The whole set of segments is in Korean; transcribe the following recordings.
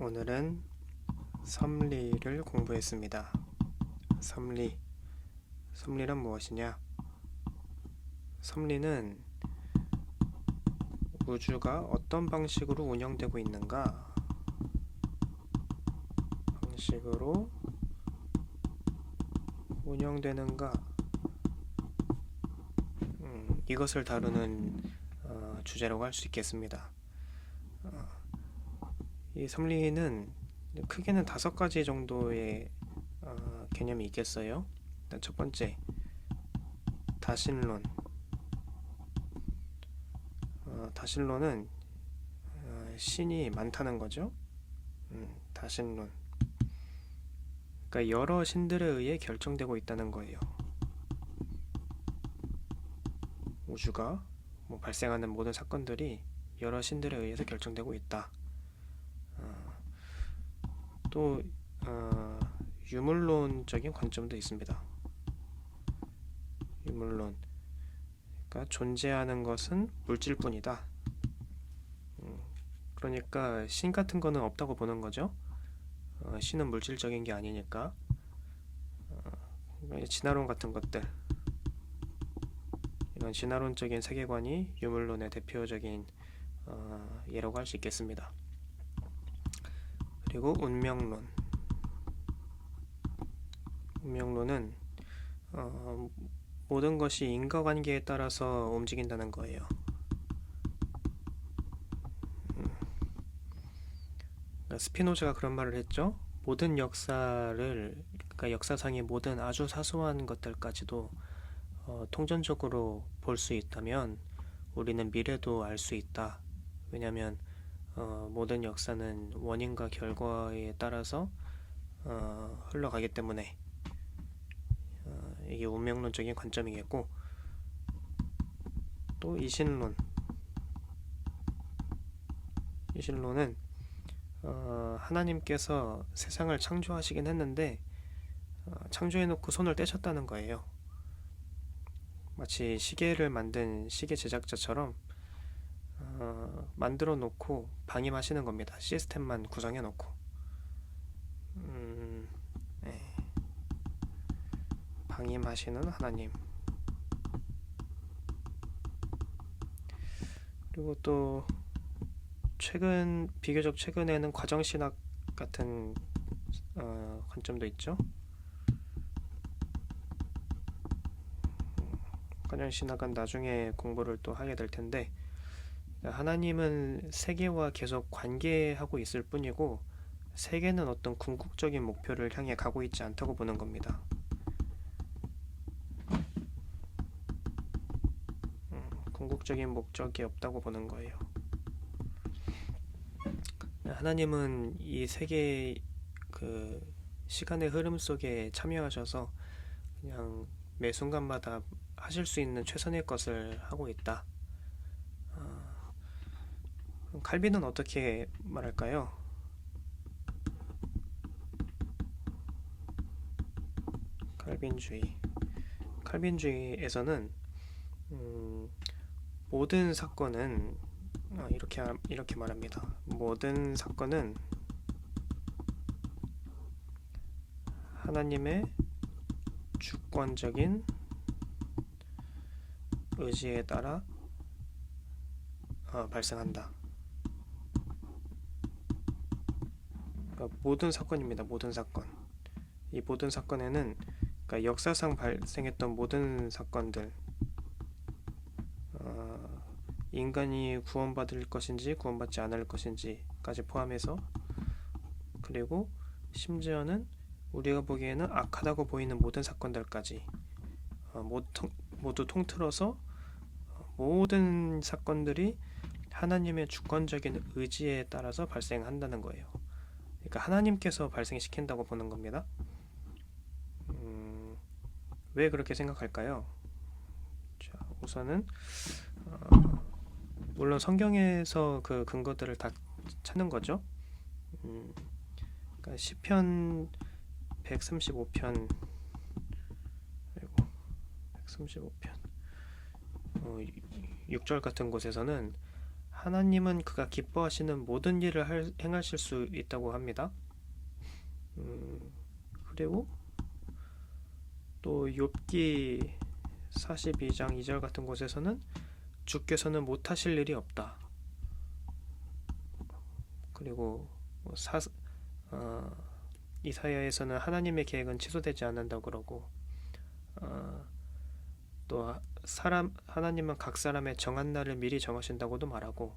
오늘은 섭리를 공부했습니다. 섭리란 무엇이냐? 섭리는 우주가 어떤 방식으로 운영되고 있는가? 방식으로 운영되는가? 이것을 다루는 주제라고 할 수 있겠습니다. 이 섭리는 크게는 5가지 정도의 개념이 있겠어요. 일단 첫 번째, 다신론. 다신론은 신이 많다는 거죠. 다신론. 그러니까 여러 신들에 의해 결정되고 있다는 거예요. 우주가 발생하는 모든 사건들이 여러 신들에 의해서 결정되고 있다. 또 유물론적인 관점도 있습니다. 유물론, 그러니까 존재하는 것은 물질뿐이다. 그러니까 신 같은 거는 없다고 보는 거죠. 신은 물질적인 게 아니니까. 진화론 같은 것들, 이런 진화론적인 세계관이 유물론의 대표적인 예라고 할 수 있겠습니다. 그리고 운명론은 모든 것이 인과관계에 따라서 움직인다는 거예요. 스피노자가 그런 말을 했죠. 모든 역사를, 그러니까 역사상의 모든 아주 사소한 것들까지도 통전적으로 볼 수 있다면 우리는 미래도 알 수 있다. 왜냐하면 모든 역사는 원인과 결과에 따라서 흘러가기 때문에 이게 운명론적인 관점이겠고, 또 이신론은 하나님께서 세상을 창조하시긴 했는데 창조해놓고 손을 떼셨다는 거예요. 마치 시계를 만든 시계 제작자처럼 만들어 놓고 방임하시는 겁니다. 시스템만 구성해 놓고. 네. 방임하시는 하나님. 그리고 또 비교적 최근에는 과정신학 같은 관점도 있죠. 과정신학은 나중에 공부를 또 하게 될 텐데, 하나님은 세계와 계속 관계하고 있을 뿐이고 세계는 어떤 궁극적인 목표를 향해 가고 있지 않다고 보는 겁니다. 궁극적인 목적이 없다고 보는 거예요. 하나님은 이 세계 시간의 흐름 속에 참여하셔서 그냥 매 순간마다 하실 수 있는 최선의 것을 하고 있다. 칼빈은 어떻게 말할까요? 칼빈주의에서는 모든 사건은 이렇게 말합니다. 모든 사건은 하나님의 주권적인 의지에 따라 발생한다. 그러니까 모든 사건입니다. 모든 사건. 이 모든 사건에는, 그러니까 역사상 발생했던 모든 사건들, 인간이 구원받을 것인지 구원받지 않을 것인지까지 포함해서, 그리고 심지어는 우리가 보기에는 악하다고 보이는 모든 사건들까지 모두 통틀어서 모든 사건들이 하나님의 주권적인 의지에 따라서 발생한다는 거예요. 그러니까 하나님께서 발생시킨다고 보는 겁니다. 왜 그렇게 생각할까요? 자, 우선은 물론 성경에서 그 근거들을 다 찾는 거죠. 그러니까 시편 135편 6절 같은 곳에서는 하나님은 그가 기뻐하시는 모든 일을 행하실 수 있다고 합니다. 그리고 또 욥기 42장 2절 같은 곳에서는 주께서는 못하실 일이 없다. 그리고 어, 이사야에서는 하나님의 계획은 취소되지 않는다고 그러고, 또 하나님은 각 사람의 정한 날을 미리 정하신다고도 말하고,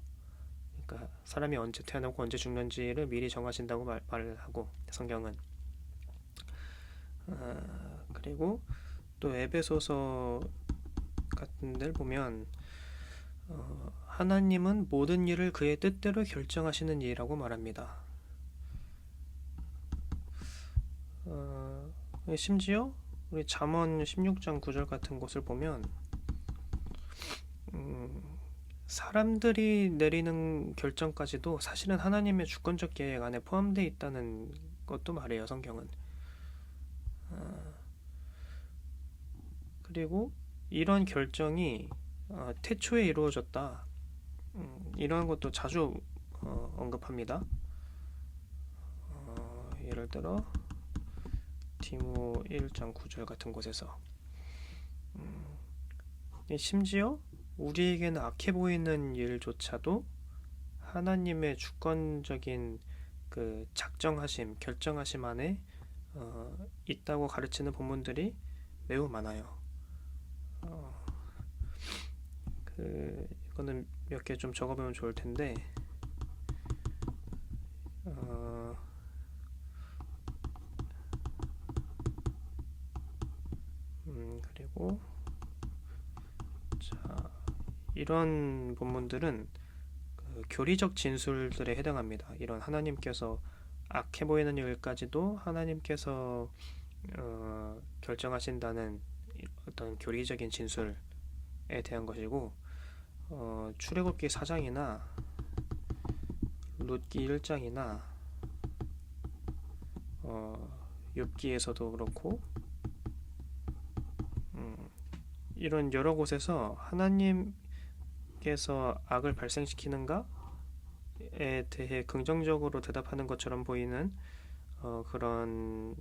그러니까 사람이 언제 태어나고 언제 죽는지를 미리 정하신다고 말을 하고, 성경은. 그리고 또 에베소서 같은 데를 보면 하나님은 모든 일을 그의 뜻대로 결정하시는 이라고 말합니다. 심지어 우리 잠언 16장 9절 같은 곳을 보면 사람들이 내리는 결정까지도 사실은 하나님의 주권적 계획 안에 포함되어 있다는 것도 말해요, 성경은. 그리고 이런 결정이 태초에 이루어졌다. 이러한 것도 자주 언급합니다. 예를 들어 디모 1장 9절 같은 곳에서 심지어 우리에게는 악해 보이는 일조차도 하나님의 주권적인 그 작정하심, 결정하심 안에 있다고 가르치는 본문들이 매우 많아요. 이거는 몇 개 좀 적어보면 좋을 텐데, 그리고 자, 이런 본문들은 그 교리적 진술들에 해당합니다. 이런 하나님께서 악해 보이는 일까지도 하나님께서 결정하신다는 어떤 교리적인 진술에 대한 것이고, 출애굽기 4장이나 룻기 1장이나 욥기에서도 그렇고 이런 여러 곳에서 하나님께서 악을 발생시키는가에 대해 긍정적으로 대답하는 것처럼 보이는 그런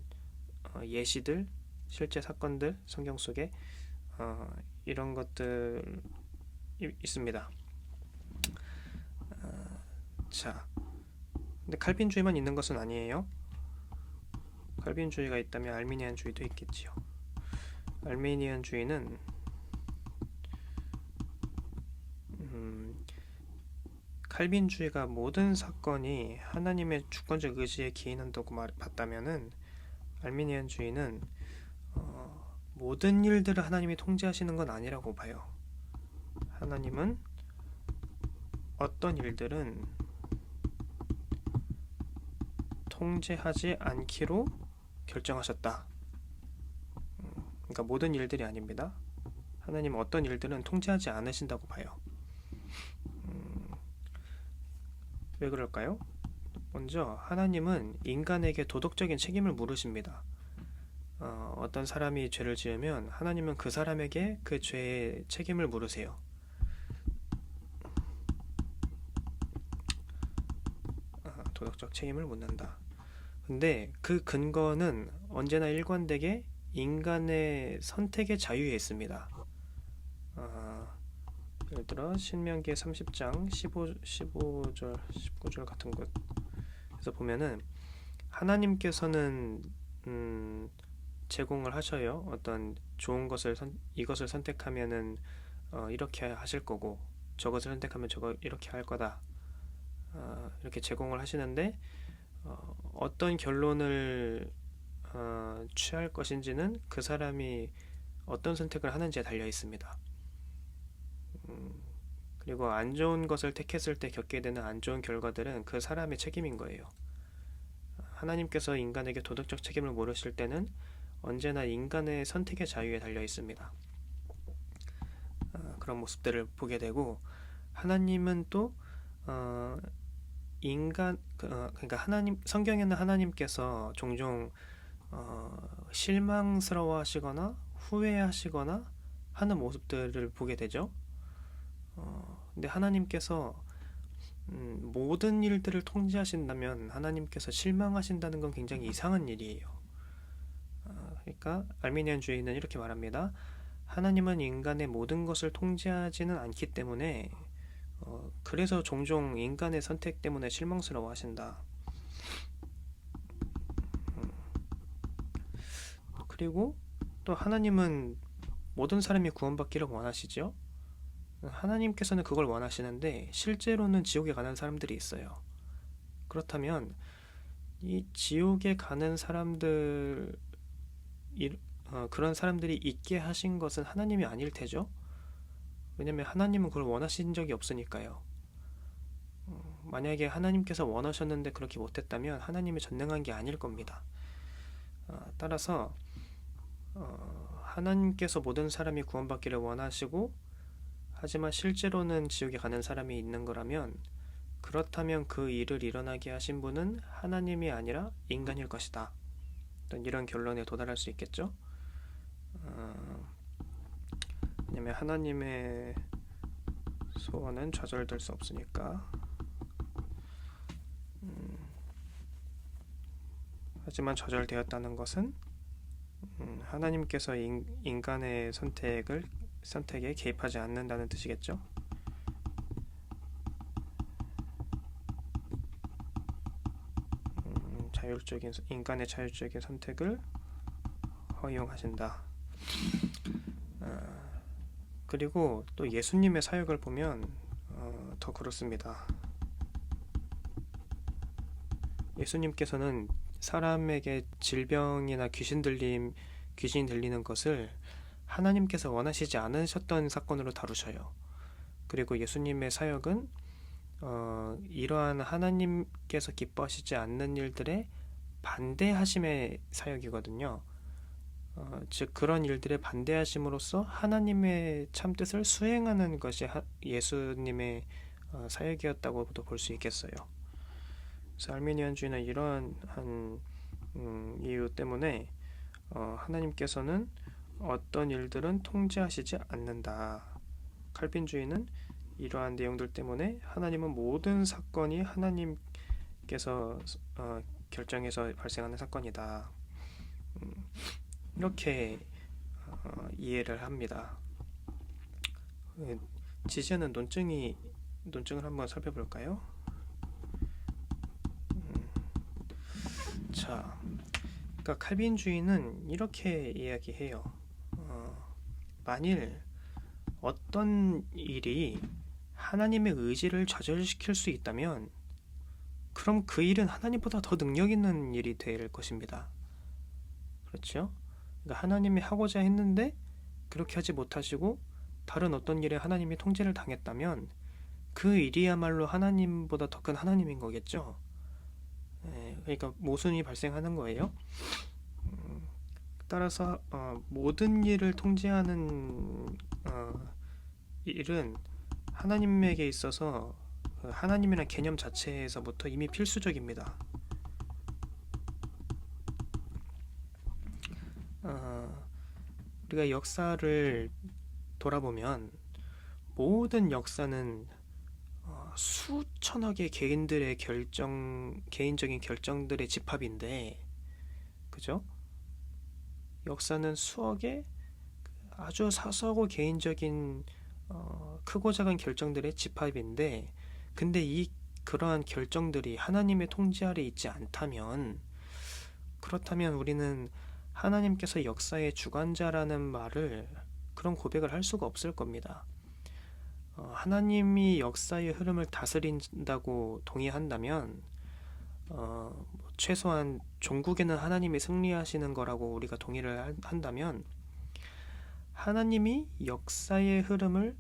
예시들, 실제 사건들, 성경 속에 이런 것들 있습니다. 자, 근데 칼빈주의만 있는 것은 아니에요. 칼빈주의가 있다면 알미니안주의도 있겠지요. 알미니안주의는 칼빈주의가 모든 사건이 하나님의 주권적 의지에 기인한다고 봤다면은, 알미니안주의는 모든 일들을 하나님이 통제하시는 건 아니라고 봐요. 하나님은 어떤 일들은 통제하지 않기로 결정하셨다. 그러니까 모든 일들이 아닙니다. 하나님은 어떤 일들은 통제하지 않으신다고 봐요. 왜 그럴까요? 먼저 하나님은 인간에게 도덕적인 책임을 물으십니다. 어떤 사람이 죄를 지으면 하나님은 그 사람에게 그 죄의 책임을 물으세요. 도덕적 책임을 묻는다. 근데 그 근거는 언제나 일관되게 인간의 선택의 자유에 있습니다. 예를 들어 신명기 30장 15절 19절 같은 곳에서 보면은 하나님께서는 제공을 하셔요. 어떤 좋은 것을 이것을 선택하면은 이렇게 하실 거고, 저것을 선택하면 이렇게 할 거다. 이렇게 제공을 하시는데 어떤 결론을 취할 것인지는 그 사람이 어떤 선택을 하는지에 달려 있습니다. 그리고 안 좋은 것을 택했을 때 겪게 되는 안 좋은 결과들은 그 사람의 책임인 거예요. 하나님께서 인간에게 도덕적 책임을 물으실 때는 언제나 인간의 선택의 자유에 달려 있습니다. 그런 모습들을 보게 되고, 하나님은 또 그러니까 성경에는 하나님께서 종종 실망스러워하시거나 후회하시거나 하는 모습들을 보게 되죠. 근데 하나님께서 모든 일들을 통제하신다면 하나님께서 실망하신다는 건 굉장히 이상한 일이에요. 그러니까 알미니안주의는 이렇게 말합니다. 하나님은 인간의 모든 것을 통제하지는 않기 때문에 그래서 종종 인간의 선택 때문에 실망스러워 하신다. 그리고 또 하나님은 모든 사람이 구원받기를 원하시죠. 하나님께서는 그걸 원하시는데 실제로는 지옥에 가는 사람들이 있어요. 그렇다면 이 지옥에 가는 사람들 그런 사람들이 있게 하신 것은 하나님이 아닐 테죠. 왜냐면 하나님은 그걸 원하신 적이 없으니까요. 만약에 하나님께서 원하셨는데 그렇게 못했다면 하나님이 전능한 게 아닐 겁니다. 따라서 하나님께서 모든 사람이 구원받기를 원하시고 하지만 실제로는 지옥에 가는 사람이 있는 거라면 그렇다면 그 일을 일어나게 하신 분은 하나님이 아니라 인간일 것이다. 이런 결론에 도달할 수 있겠죠. 왜냐면 하나님의 소원은 좌절될 수 없으니까. 하지만 좌절되었다는 것은 하나님께서 인간의 선택에 개입하지 않는다는 뜻이겠죠. 인간의 자율적인 선택을 허용하신다. 그리고 또 예수님의 사역을 보면 더 그렇습니다. 예수님께서는 사람에게 질병이나 귀신 들리는 것을 하나님께서 원하시지 않으셨던 사건으로 다루셔요. 그리고 예수님의 사역은 이러한 하나님께서 기뻐하시지 않는 일들에 반대하심의 사역이거든요. 즉 그런 일들에 반대하심으로써 하나님의 참뜻을 수행하는 것이 예수님의 사역이었다고도 볼 수 있겠어요. 그래서 알미니안주의는 이러한 이유 때문에 하나님께서는 어떤 일들은 통제하시지 않는다. 칼빈주의는 이러한 내용들 때문에 하나님은 모든 사건이 하나님께서 결정해서 발생하는 사건이다. 이렇게 이해를 합니다. 지지하는 논증을 한번 살펴볼까요? 자, 그러니까 칼빈주의는 이렇게 이야기해요. 만일 어떤 일이 하나님의 의지를 좌절시킬 수 있다면 그럼 그 일은 하나님보다 더 능력 있는 일이 될 것입니다. 그렇죠? 그러니까 하나님이 하고자 했는데 그렇게 하지 못하시고 다른 어떤 일에 하나님이 통제를 당했다면 그 일이야말로 하나님보다 더 큰 하나님인 거겠죠. 그러니까 모순이 발생하는 거예요. 따라서 모든 일을 통제하는 일은 하나님에게 있어서 하나님이라는 개념 자체에서부터 이미 필수적입니다. 우리가 역사를 돌아보면 모든 역사는 수천억의 개인들의 개인적인 결정들의 집합인데, 그죠? 역사는 수억의 아주 사소하고 개인적인 크고 작은 결정들의 집합인데, 근데 그러한 결정들이 하나님의 통제 아래 있지 않다면, 그렇다면 우리는 하나님께서 역사의 주관자라는 그런 고백을 할 수가 없을 겁니다. 하나님이 역사의 흐름을 다스린다고 동의한다면 최소한 종국에는 하나님이 승리하시는 거라고 우리가 동의를 한다면 하나님이 역사의 흐름을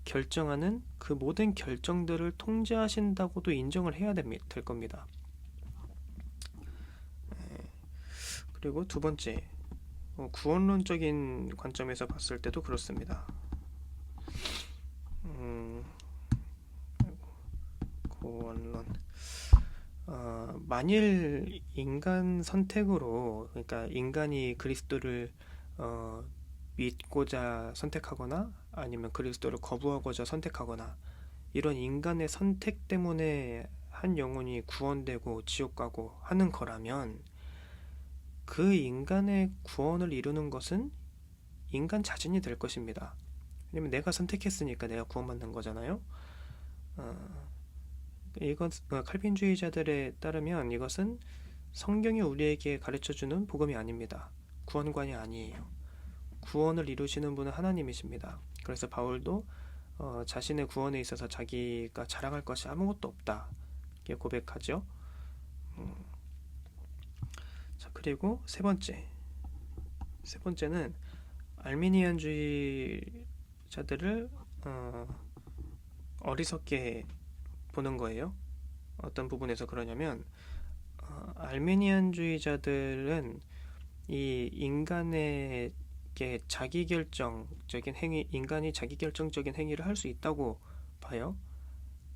결정하는 그 모든 결정들을 통제하신다고도 인정을 해야 될 겁니다. 그리고 두 번째, 구원론적인 관점에서 봤을 때도 그렇습니다. 구원론. 만일 인간 선택으로, 그러니까 인간이 그리스도를 믿고자 선택하거나 아니면 그리스도를 거부하고자 선택하거나 이런 인간의 선택 때문에 한 영혼이 구원되고 지옥 가고 하는 거라면 그 인간의 구원을 이루는 것은 인간 자신이 될 것입니다. 왜냐면 내가 선택했으니까 내가 구원받는 거잖아요. 이것 칼빈주의자들에 따르면 이것은 성경이 우리에게 가르쳐주는 복음이 아닙니다. 구원관이 아니에요. 구원을 이루시는 분은 하나님이십니다. 그래서 바울도 자신의 구원에 있어서 자기가 자랑할 것이 아무것도 없다 이렇게 고백하죠. 자, 그리고 세 번째는 알미니안주의자들을 어리석게 보는 거예요. 어떤 부분에서 그러냐면 알미니안주의자들은 이 인간의 자기결정적인 행위, 인간이 자기결정적인 행위를 할 수 있다고 봐요.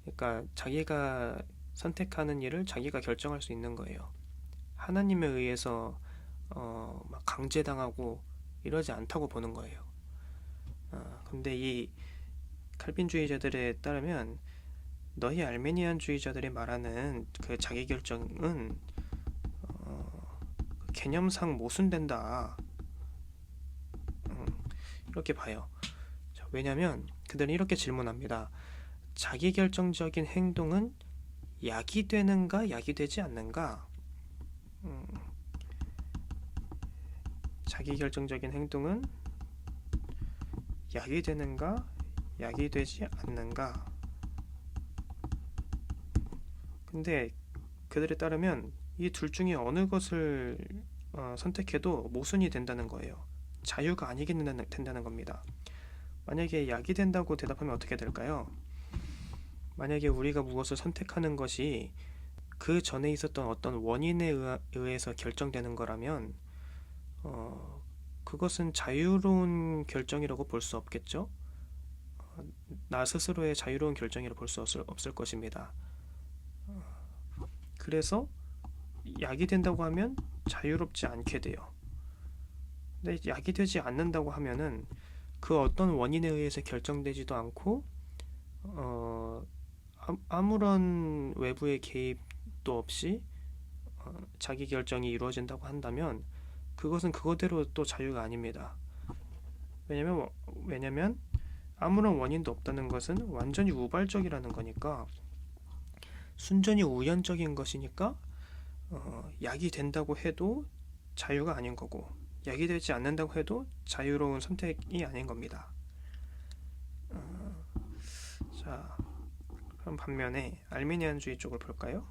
그러니까 자기가 선택하는 일을 자기가 결정할 수 있는 거예요. 하나님에 의해서 막 강제당하고 이러지 않다고 보는 거예요. 근데 이 칼빈주의자들에 따르면 너희 알메니안주의자들이 말하는 그 자기결정은 개념상 모순된다. 이렇게 봐요. 자, 왜냐면 그들은 이렇게 질문합니다. 자기결정적인 행동은 약이 되는가 약이 되지 않는가? 자기결정적인 행동은 약이 되는가 약이 되지 않는가? 근데 그들에 따르면 이 둘 중에 어느 것을 선택해도 모순이 된다는 거예요. 자유가 아니게 된다는 겁니다. 만약에 약이 된다고 대답하면 어떻게 될까요? 만약에 우리가 무엇을 선택하는 것이 그 전에 있었던 어떤 원인에 의해서 결정되는 거라면 그것은 자유로운 결정이라고 볼 수 없겠죠? 나 스스로의 자유로운 결정이라고 볼 수 없을 것입니다. 그래서 약이 된다고 하면 자유롭지 않게 돼요. 근데 약이 되지 않는다고 하면은 그 어떤 원인에 의해서 결정되지도 않고 아무런 외부의 개입도 없이 자기 결정이 이루어진다고 한다면 그것은 그거대로 또 자유가 아닙니다. 왜냐면 아무런 원인도 없다는 것은 완전히 우발적이라는 거니까, 순전히 우연적인 것이니까 약이 된다고 해도 자유가 아닌 거고, 약이 되지 않는다고 해도 자유로운 선택이 아닌 겁니다. 자, 그럼 반면에 알미니안주의 쪽을 볼까요?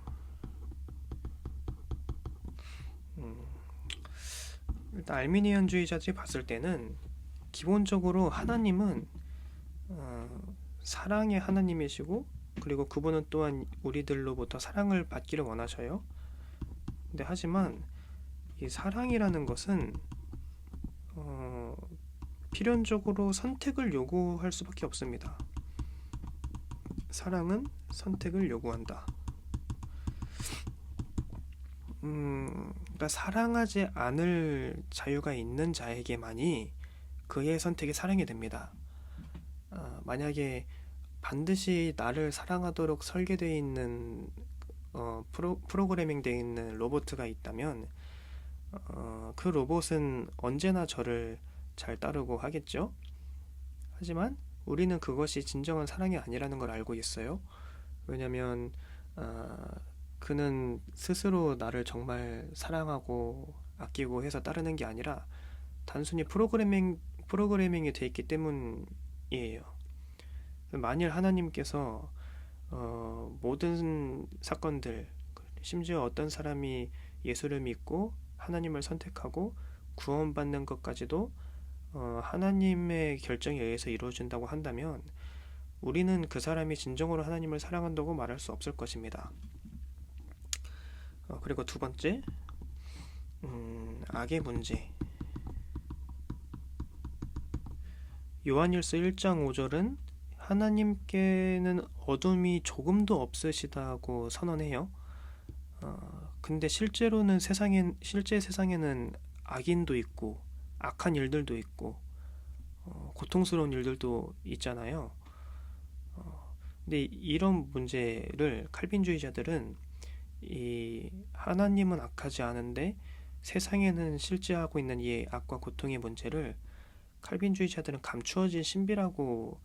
일단 알미니안주의자들이 봤을 때는 기본적으로 하나님은 사랑의 하나님이시고, 그리고 그분은 또한 우리들로부터 사랑을 받기를 원하셔요. 근데 하지만 이 사랑이라는 것은 필연적으로 선택을 요구할 수밖에 없습니다. 사랑은 선택을 요구한다. 그러니까 사랑하지 않을 자유가 있는 자에게만이 그의 선택이 사랑이 됩니다. 만약에 반드시 나를 사랑하도록 설계되어 있는 프로그래밍 되어 있는 로봇가 있다면 그 로봇은 언제나 저를 잘 따르고 하겠죠. 하지만 우리는 그것이 진정한 사랑이 아니라는 걸 알고 있어요. 왜냐면 그는 스스로 나를 정말 사랑하고 아끼고 해서 따르는 게 아니라 단순히 프로그래밍이 돼 있기 때문이에요. 만일 하나님께서 모든 사건들, 심지어 어떤 사람이 예수를 믿고 하나님을 선택하고 구원받는 것까지도 하나님의 결정에 의해서 이루어진다고 한다면 우리는 그 사람이 진정으로 하나님을 사랑한다고 말할 수 없을 것입니다. 그리고 두 번째, 악의 문제. 요한일서 1장 5절은 하나님께는 어둠이 조금도 없으시다고 선언해요. 근데 실제 세상에는 악인도 있고 악한 일들도 있고 고통스러운 일들도 있잖아요. 근데 이런 문제를 칼빈주의자들은 이 하나님은 악하지 않은데 세상에는 실제하고 있는 이 악과 고통의 문제를 칼빈주의자들은 감추어진 신비라고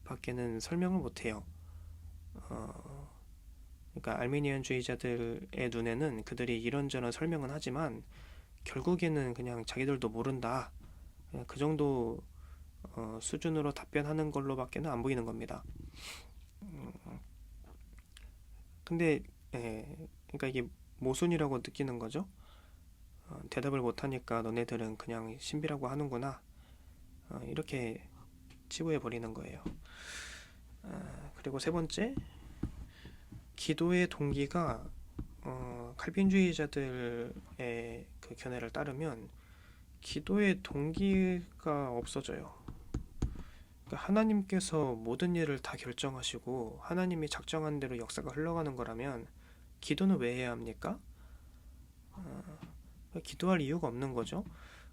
밖에는 설명을 못해요. 어, 그러니까 알미니안주의자들의 눈에는 그들이 이런저런 설명은 하지만 결국에는 그냥 자기들도 모른다. 그냥 그 정도 수준으로 답변하는 걸로밖에는 안 보이는 겁니다. 근데 그러니까 이게 모순이라고 느끼는 거죠. 대답을 못하니까 너네들은 그냥 신비라고 하는구나. 이렇게 치부해 버리는 거예요. 그리고 세 번째, 기도의 동기가 칼빈주의자들의 그 견해를 따르면 기도의 동기가 없어져요. 그러니까 하나님께서 모든 일을 다 결정하시고 하나님이 작정한 대로 역사가 흘러가는 거라면 기도는 왜 해야 합니까? 기도할 이유가 없는 거죠.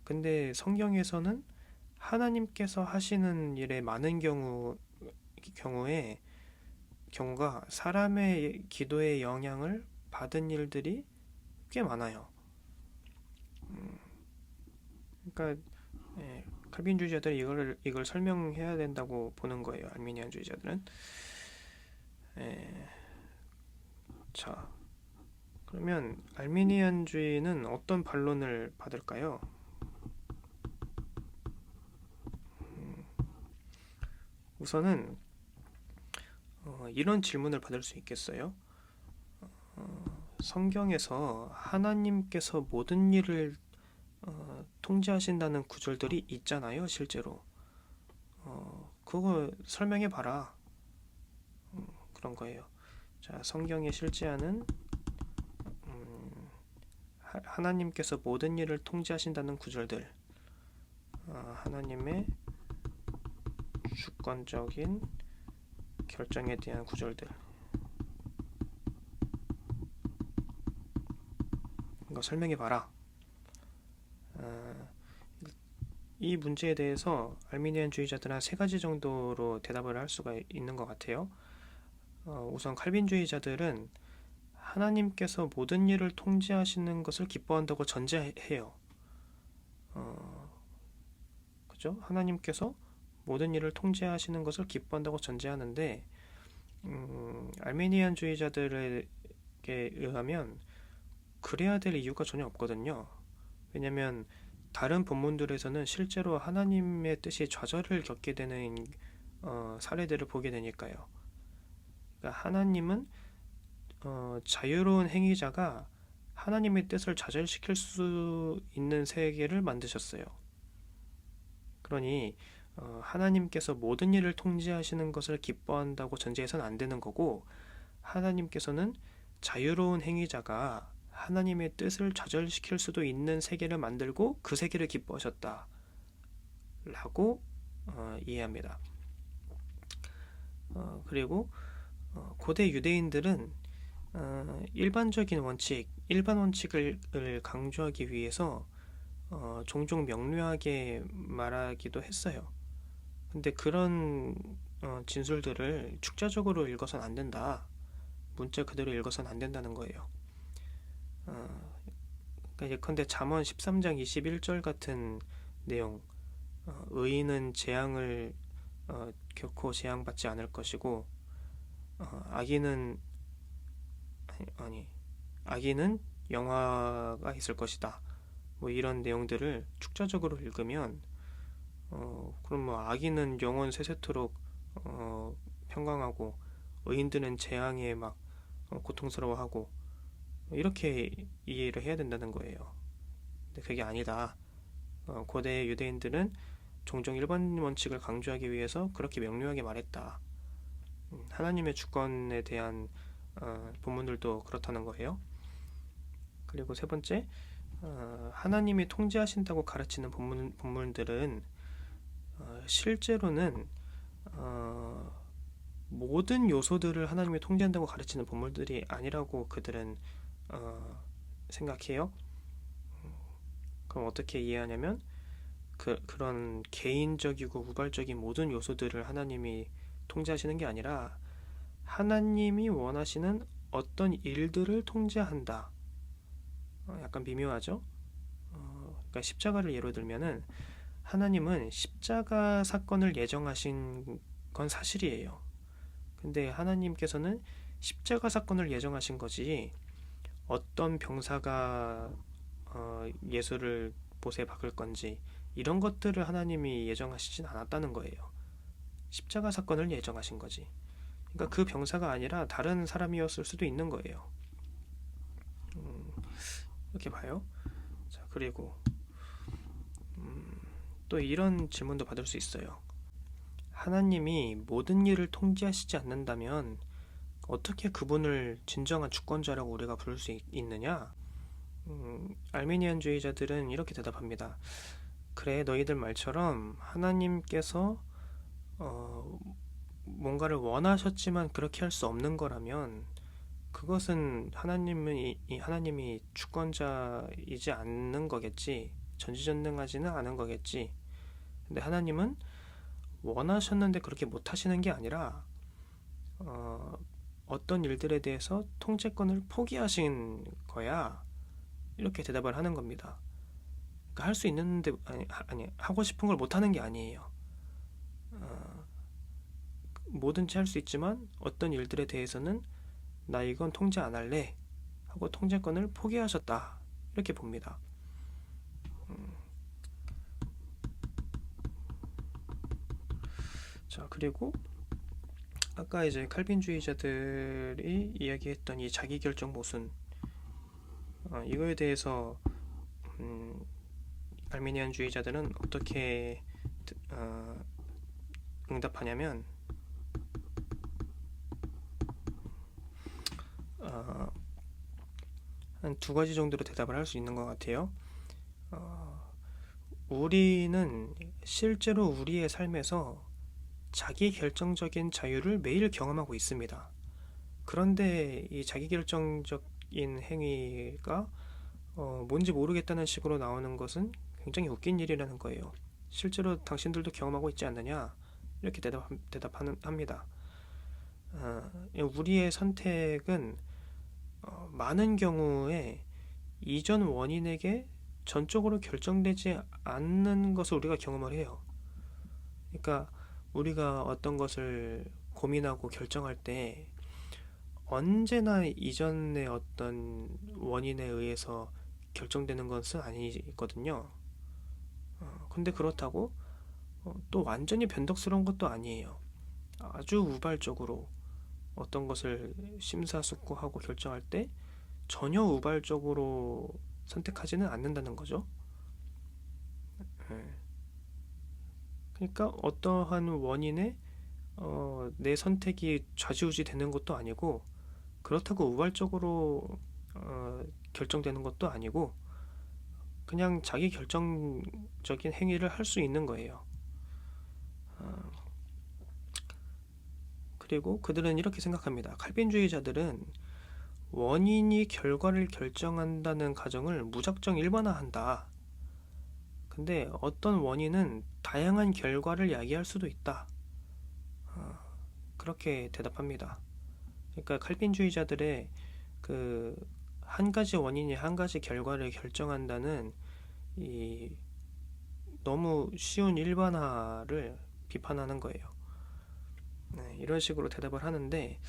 근데 성경에서는 하나님께서 하시는 일의 많은 경우가 사람의 기도의 영향을 받은 일들이 꽤 많아요. 그러니까 칼빈주의자들이 이걸 설명해야 된다고 보는 거예요. 알미니안주의자들은. 자, 그러면 알미니안주의는 어떤 반론을 받을까요? 우선은 이런 질문을 받을 수 있겠어요. 성경에서 하나님께서 모든 일을 통제하신다는 구절들이 있잖아요, 실제로. 그거 설명해 봐라. 그런 거예요. 자, 성경에 실제하는 하나님께서 모든 일을 통제하신다는 구절들. 하나님의 주권적인 결정에 대한 구절들. 이거 설명해 봐라. 이 문제에 대해서 알미니안주의자들은 한 세 가지 정도로 대답을 할 수가 있는 것 같아요. 우선 칼빈주의자들은 하나님께서 모든 일을 통제하시는 것을 기뻐한다고 전제해요. 그죠? 하나님께서 모든 일을 통제하시는 것을 기뻐한다고 전제하는데 알메니안주의자들에게 의하면 그래야 될 이유가 전혀 없거든요. 왜냐하면 다른 본문들에서는 실제로 하나님의 뜻이 좌절을 겪게 되는 사례들을 보게 되니까요. 그러니까 하나님은 자유로운 행위자가 하나님의 뜻을 좌절시킬 수 있는 세계를 만드셨어요. 그러니 하나님께서 모든 일을 통제하시는 것을 기뻐한다고 전제해서는 안 되는 거고, 하나님께서는 자유로운 행위자가 하나님의 뜻을 좌절시킬 수도 있는 세계를 만들고 그 세계를 기뻐하셨다 라고 이해합니다. 그리고 고대 유대인들은 일반 원칙을 강조하기 위해서 종종 명료하게 말하기도 했어요. 근데 그런 진술들을 축자적으로 읽어서는 안 된다. 문자 그대로 읽어서는 안 된다는 거예요. 그러니까 예컨대 잠언 13장 21절 같은 내용, 의인은 재앙을 결코 재앙받지 않을 것이고 악인은 악인은 영화가 있을 것이다. 뭐 이런 내용들을 축자적으로 읽으면 그럼 뭐 악인은 영원 세세토록 평강하고 의인들은 재앙에 막 고통스러워하고 이렇게 이해를 해야 된다는 거예요. 근데 그게 아니다. 고대 유대인들은 종종 일반 원칙을 강조하기 위해서 그렇게 명료하게 말했다. 하나님의 주권에 대한 본문들도 그렇다는 거예요. 그리고 세 번째, 하나님이 통제하신다고 가르치는 본문들은 실제로는 모든 요소들을 하나님이 통제한다고 가르치는 본문들이 아니라고 그들은 생각해요. 그럼 어떻게 이해하냐면 그런 개인적이고 우발적인 모든 요소들을 하나님이 통제하시는 게 아니라 하나님이 원하시는 어떤 일들을 통제한다. 약간 미묘하죠? 그러니까 십자가를 예로 들면은 하나님은 십자가 사건을 예정하신 건 사실이에요. 근데 하나님께서는 십자가 사건을 예정하신 거지 어떤 병사가 예수를 못에 박을 건지 이런 것들을 하나님이 예정하시진 않았다는 거예요. 십자가 사건을 예정하신 거지. 그러니까 그 병사가 아니라 다른 사람이었을 수도 있는 거예요. 이렇게 봐요. 자, 그리고 또 이런 질문도 받을 수 있어요. 하나님이 모든 일을 통제하시지 않는다면 어떻게 그분을 진정한 주권자라고 우리가 부를 수 있느냐? 알미니안주의자들은 이렇게 대답합니다. 그래, 너희들 말처럼 하나님께서 뭔가를 원하셨지만 그렇게 할 수 없는 거라면 그것은 하나님이 주권자이지 않는 거겠지. 전지전능하지는 않은 거겠지. 근데 하나님은 원하셨는데 그렇게 못 하시는 게 아니라 어떤 일들에 대해서 통제권을 포기하신 거야. 이렇게 대답을 하는 겁니다. 그러니까 할 수 있는데 아니 하고 싶은 걸 못 하는 게 아니에요. 뭐든지 할 수 있지만 어떤 일들에 대해서는 나 이건 통제 안 할래 하고 통제권을 포기하셨다. 이렇게 봅니다. 자, 그리고 아까 이제 칼빈주의자들이 이야기했던 이 자기결정 모순 이거에 대해서 알미니안주의자들은 어떻게 응답하냐면 한 두 가지 정도로 대답을 할 수 있는 것 같아요. 우리는 실제로 우리의 삶에서 자기 결정적인 자유를 매일 경험하고 있습니다. 그런데 이 자기 결정적인 행위가 뭔지 모르겠다는 식으로 나오는 것은 굉장히 웃긴 일이라는 거예요. 실제로 당신들도 경험하고 있지 않느냐? 이렇게 대답합니다. 우리의 선택은 많은 경우에 이전 원인에게 전적으로 결정되지 않는 것을 우리가 경험을 해요. 그러니까 우리가 어떤 것을 고민하고 결정할 때 언제나 이전의 어떤 원인에 의해서 결정되는 것은 아니거든요. 근데 그렇다고 또 완전히 변덕스러운 것도 아니에요. 아주 우발적으로 어떤 것을 심사숙고하고 결정할 때 전혀 우발적으로 선택하지는 않는다는 거죠. 그러니까 어떠한 원인에 내 선택이 좌지우지 되는 것도 아니고 그렇다고 우발적으로 결정되는 것도 아니고 그냥 자기 결정적인 행위를 할 수 있는 거예요. 그리고 그들은 이렇게 생각합니다. 칼빈주의자들은 원인이 결과를 결정한다는 가정을 무작정 일반화한다. 근데 어떤 원인은 다양한 결과를 야기할 수도 있다. 그렇게 대답합니다. 그러니까 칼빈주의자들의 그 한 가지 원인이 한 가지 결과를 결정한다는 이 너무 쉬운 일반화를 비판하는 거예요. 네, 이런 식으로 대답을 하는데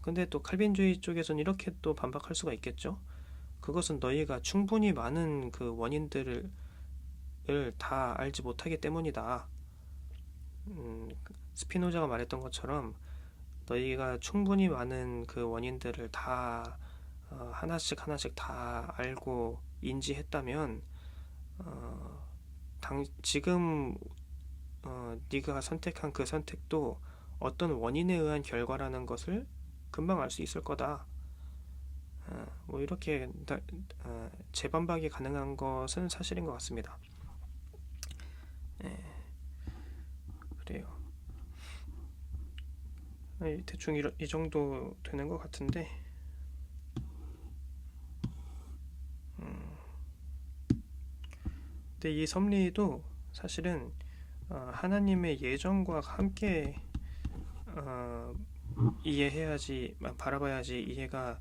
근데 또 칼빈주의 쪽에서는 이렇게 또 반박할 수가 있겠죠. 그것은 너희가 충분히 많은 그 원인들을 다 알지 못하기 때문이다. 스피노자가 말했던 것처럼 너희가 충분히 많은 그 원인들을 다 하나씩 하나씩 다 알고 인지했다면 지금 네가 선택한 그 선택도 어떤 원인에 의한 결과라는 것을 금방 알 수 있을 거다. 뭐 이렇게 재반박이 가능한 것은 사실인 것 같습니다. 네, 그래요. 대충 이 정도 되는 것 같은데 근데 이 섭리도 사실은 하나님의 예정과 함께 이해해야지, 바라봐야지 이해가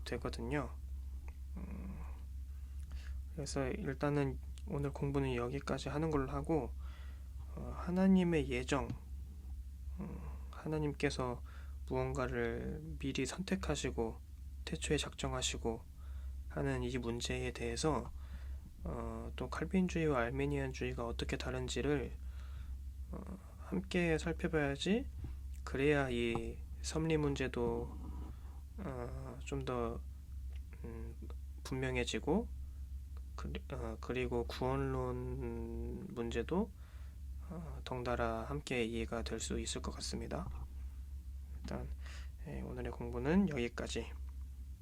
되거든요. 그래서 일단은 오늘 공부는 여기까지 하는 걸로 하고, 하나님의 예정, 하나님께서 무언가를 미리 선택하시고 태초에 작정하시고 하는 이 문제에 대해서 또 칼빈주의와 알메니안주의가 어떻게 다른지를 함께 살펴봐야지, 그래야 이 섭리 문제도 좀더 분명해지고, 그리고 구원론 문제도 덩달아 함께 이해가 될 수 있을 것 같습니다. 일단 오늘의 공부는 여기까지.